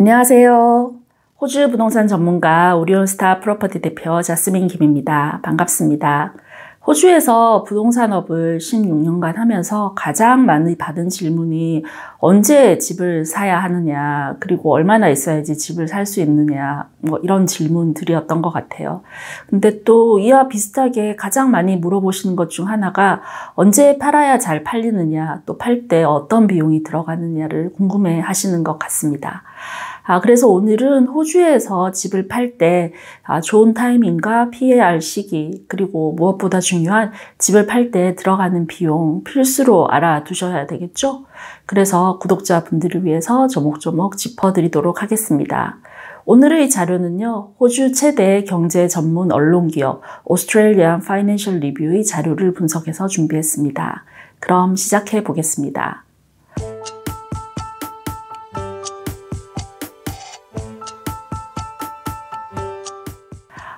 안녕하세요. 호주 부동산 전문가 오리온스타 프로퍼티 대표 자스민 김입니다. 반갑습니다. 호주에서 부동산업을 16년간 하면서 가장 많이 받은 질문이 언제 집을 사야 하느냐, 그리고 얼마나 있어야지 집을 살 수 있느냐, 이런 질문들이었던 것 같아요. 근데 또 이와 비슷하게 가장 많이 물어보시는 것 중 하나가 언제 팔아야 잘 팔리느냐, 또 팔 때 어떤 비용이 들어가느냐를 궁금해 하시는 것 같습니다. 그래서 오늘은 호주에서 집을 팔 때 좋은 타이밍과 피해야 할 시기, 그리고 무엇보다 중요한 집을 팔 때 들어가는 비용 필수로 알아두셔야 되겠죠? 그래서 구독자분들을 위해서 조목조목 짚어드리도록 하겠습니다. 오늘의 자료는요, 호주 최대 경제 전문 언론기업 Australian Financial Review의 자료를 분석해서 준비했습니다. 그럼 시작해 보겠습니다.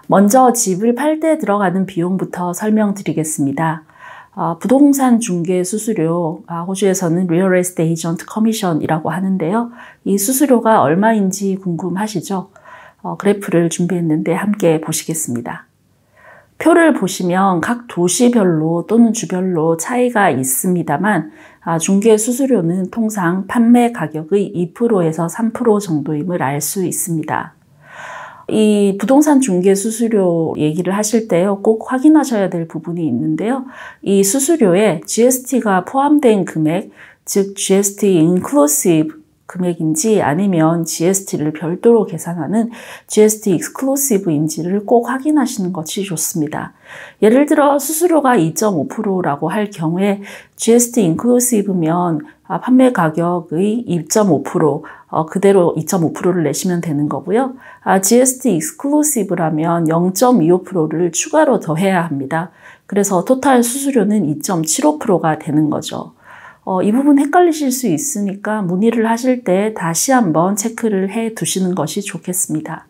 먼저 집을 팔 때 들어가는 비용부터 설명드리겠습니다. 부동산 중개 수수료, 호주에서는 Real Estate Agent Commission이라고 하는데요. 이 수수료가 얼마인지 궁금하시죠? 그래프를 준비했는데 함께 보시겠습니다. 표를 보시면 각 도시별로 또는 주별로 차이가 있습니다만 중개 수수료는 통상 판매 가격의 2%에서 3% 정도임을 알 수 있습니다. 이 부동산 중개 수수료 얘기를 하실 때요, 꼭 확인하셔야 될 부분이 있는데요. 이 수수료에 GST가 포함된 금액, 즉 GST inclusive 금액인지 아니면 GST를 별도로 계산하는 GST exclusive인지를 꼭 확인하시는 것이 좋습니다. 예를 들어 수수료가 2.5%라고 할 경우에 GST inclusive면 판매 가격의 2.5%, 그대로 2.5%를 내시면 되는 거고요. GST exclusive라면 0.25%를 추가로 더해야 합니다. 그래서 토탈 수수료는 2.75%가 되는 거죠. 이 부분 헷갈리실 수 있으니까 문의를 하실 때 다시 한번 체크를 해 두시는 것이 좋겠습니다.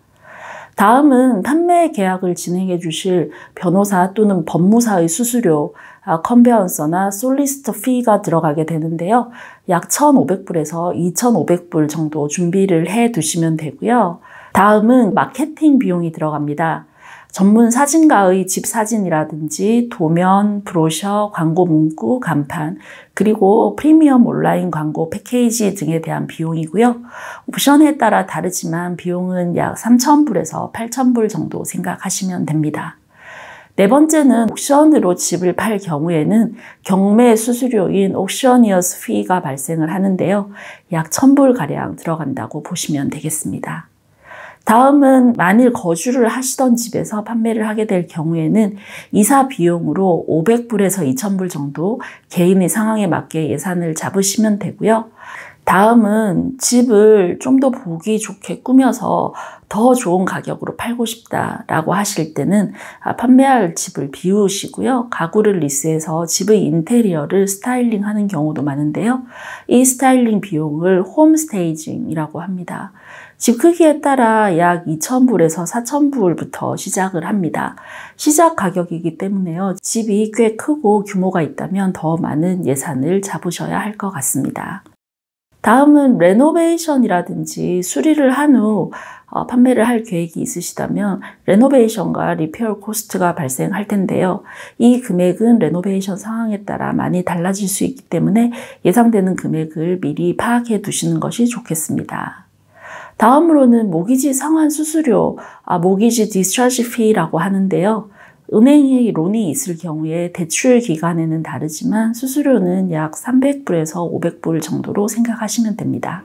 다음은 판매 계약을 진행해 주실 변호사 또는 법무사의 수수료, 컨베언서나 솔리시터 피가 들어가게 되는데요. 약 1,500불에서 2,500불 정도 준비를 해 두시면 되고요. 다음은 마케팅 비용이 들어갑니다. 전문 사진가의 집 사진이라든지 도면, 브로셔, 광고 문구, 간판, 그리고 프리미엄 온라인 광고 패키지 등에 대한 비용이고요. 옵션에 따라 다르지만 비용은 약 3,000불에서 8,000불 정도 생각하시면 됩니다. 네 번째는 옥션으로 집을 팔 경우에는 경매 수수료인 옥셔니어스 피가 발생을 하는데요. 약 1,000불가량 들어간다고 보시면 되겠습니다. 다음은 만일 거주를 하시던 집에서 판매를 하게 될 경우에는 이사 비용으로 500불에서 2,000불 정도 개인의 상황에 맞게 예산을 잡으시면 되고요. 다음은 집을 좀 더 보기 좋게 꾸며서 더 좋은 가격으로 팔고 싶다라고 하실 때는 판매할 집을 비우시고요. 가구를 리스해서 집의 인테리어를 스타일링하는 경우도 많은데요. 이 스타일링 비용을 홈 스테이징이라고 합니다. 집 크기에 따라 약 2,000불에서 4,000불부터 시작을 합니다. 시작 가격이기 때문에요. 집이 꽤 크고 규모가 있다면 더 많은 예산을 잡으셔야 할 것 같습니다. 다음은 레노베이션이라든지 수리를 한 후 판매를 할 계획이 있으시다면 레노베이션과 리페어 코스트가 발생할 텐데요. 이 금액은 레노베이션 상황에 따라 많이 달라질 수 있기 때문에 예상되는 금액을 미리 파악해 두시는 것이 좋겠습니다. 다음으로는 모기지 상환 수수료, 모기지 디스차지 피라고 하는데요. 은행에 론이 있을 경우에 대출 기간에는 다르지만 수수료는 약 300불에서 500불 정도로 생각하시면 됩니다.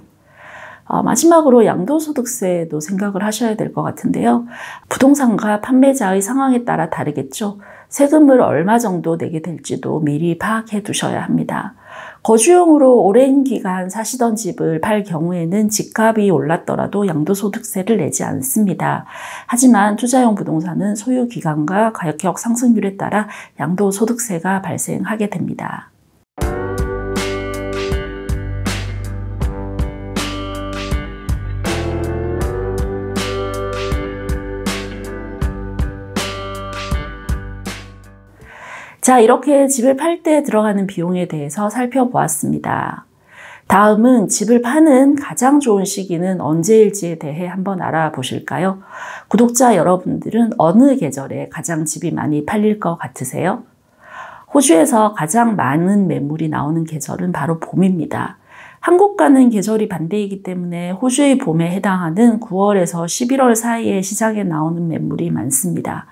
마지막으로 양도소득세도 생각을 하셔야 될 것 같은데요. 부동산과 판매자의 상황에 따라 다르겠죠. 세금을 얼마 정도 내게 될지도 미리 파악해 두셔야 합니다. 거주용으로 오랜 기간 사시던 집을 팔 경우에는 집값이 올랐더라도 양도소득세를 내지 않습니다. 하지만 투자용 부동산은 소유 기간과 가격 상승률에 따라 양도소득세가 발생하게 됩니다. 자, 이렇게 집을 팔 때 들어가는 비용에 대해서 살펴보았습니다. 다음은 집을 파는 가장 좋은 시기는 언제일지에 대해 한번 알아보실까요? 구독자 여러분들은 어느 계절에 가장 집이 많이 팔릴 것 같으세요? 호주에서 가장 많은 매물이 나오는 계절은 바로 봄입니다. 한국과는 계절이 반대이기 때문에 호주의 봄에 해당하는 9월에서 11월 사이에 시장에 나오는 매물이 많습니다.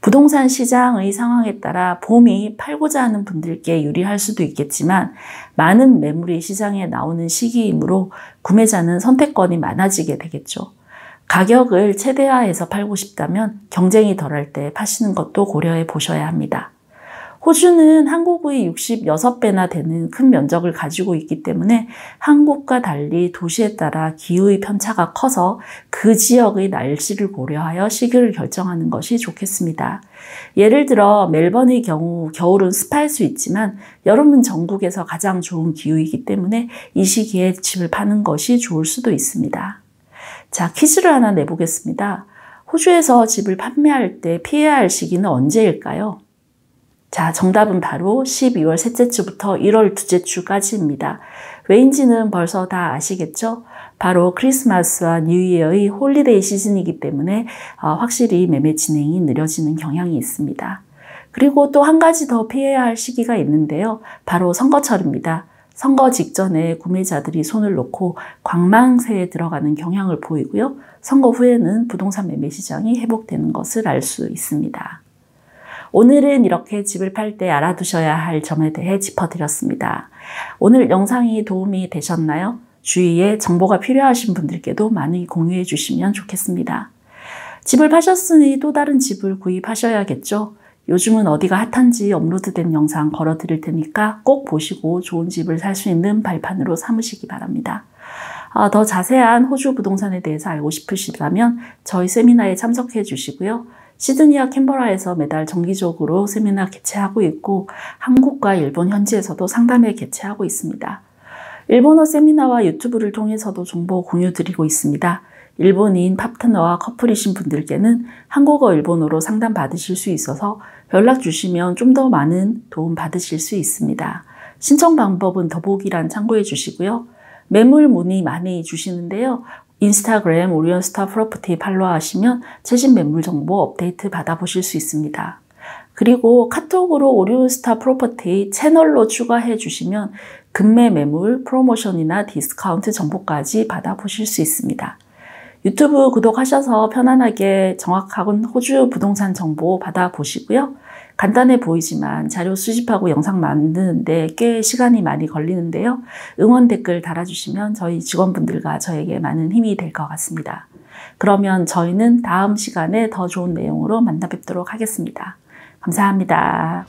부동산 시장의 상황에 따라 봄이 팔고자 하는 분들께 유리할 수도 있겠지만 많은 매물이 시장에 나오는 시기이므로 구매자는 선택권이 많아지게 되겠죠. 가격을 최대화해서 팔고 싶다면 경쟁이 덜할 때 파시는 것도 고려해 보셔야 합니다. 호주는 한국의 66배나 되는 큰 면적을 가지고 있기 때문에 한국과 달리 도시에 따라 기후의 편차가 커서 그 지역의 날씨를 고려하여 시기를 결정하는 것이 좋겠습니다. 예를 들어 멜번의 경우 겨울은 습할 수 있지만 여름은 전국에서 가장 좋은 기후이기 때문에 이 시기에 집을 파는 것이 좋을 수도 있습니다. 자, 퀴즈를 하나 내보겠습니다. 호주에서 집을 판매할 때 피해야 할 시기는 언제일까요? 자, 정답은 바로 12월 셋째 주부터 1월 둘째 주까지입니다. 왜인지는 벌써 다 아시겠죠? 바로 크리스마스와 뉴이어의 홀리데이 시즌이기 때문에 확실히 매매 진행이 느려지는 경향이 있습니다. 그리고 또 한 가지 더 피해야 할 시기가 있는데요. 바로 선거철입니다. 선거 직전에 구매자들이 손을 놓고 관망세에 들어가는 경향을 보이고요. 선거 후에는 부동산 매매 시장이 회복되는 것을 알 수 있습니다. 오늘은 이렇게 집을 팔 때 알아두셔야 할 점에 대해 짚어드렸습니다. 오늘 영상이 도움이 되셨나요? 주위에 정보가 필요하신 분들께도 많이 공유해 주시면 좋겠습니다. 집을 파셨으니 또 다른 집을 구입하셔야겠죠? 요즘은 어디가 핫한지 업로드된 영상 걸어 드릴 테니까 꼭 보시고 좋은 집을 살 수 있는 발판으로 삼으시기 바랍니다. 더 자세한 호주 부동산에 대해서 알고 싶으시다면 저희 세미나에 참석해 주시고요. 시드니와 캔버라에서 매달 정기적으로 세미나 개최하고 있고 한국과 일본 현지에서도 상담회 개최하고 있습니다. 일본어 세미나와 유튜브를 통해서도 정보 공유 드리고 있습니다. 일본인 파트너와 커플이신 분들께는 한국어, 일본어로 상담 받으실 수 있어서 연락 주시면 좀 더 많은 도움 받으실 수 있습니다. 신청 방법은 더보기란 참고해 주시고요. 매물 문의 많이 주시는데요. 인스타그램 오리온스타 프로퍼티 팔로우하시면 최신 매물 정보 업데이트 받아보실 수 있습니다. 그리고 카톡으로 오리온스타 프로퍼티 채널로 추가해 주시면 급매 매물, 프로모션이나 디스카운트 정보까지 받아보실 수 있습니다. 유튜브 구독하셔서 편안하게 정확한 호주 부동산 정보 받아보시고요. 간단해 보이지만 자료 수집하고 영상 만드는데 꽤 시간이 많이 걸리는데요. 응원 댓글 달아주시면 저희 직원분들과 저에게 많은 힘이 될 것 같습니다. 그러면 저희는 다음 시간에 더 좋은 내용으로 만나 뵙도록 하겠습니다. 감사합니다.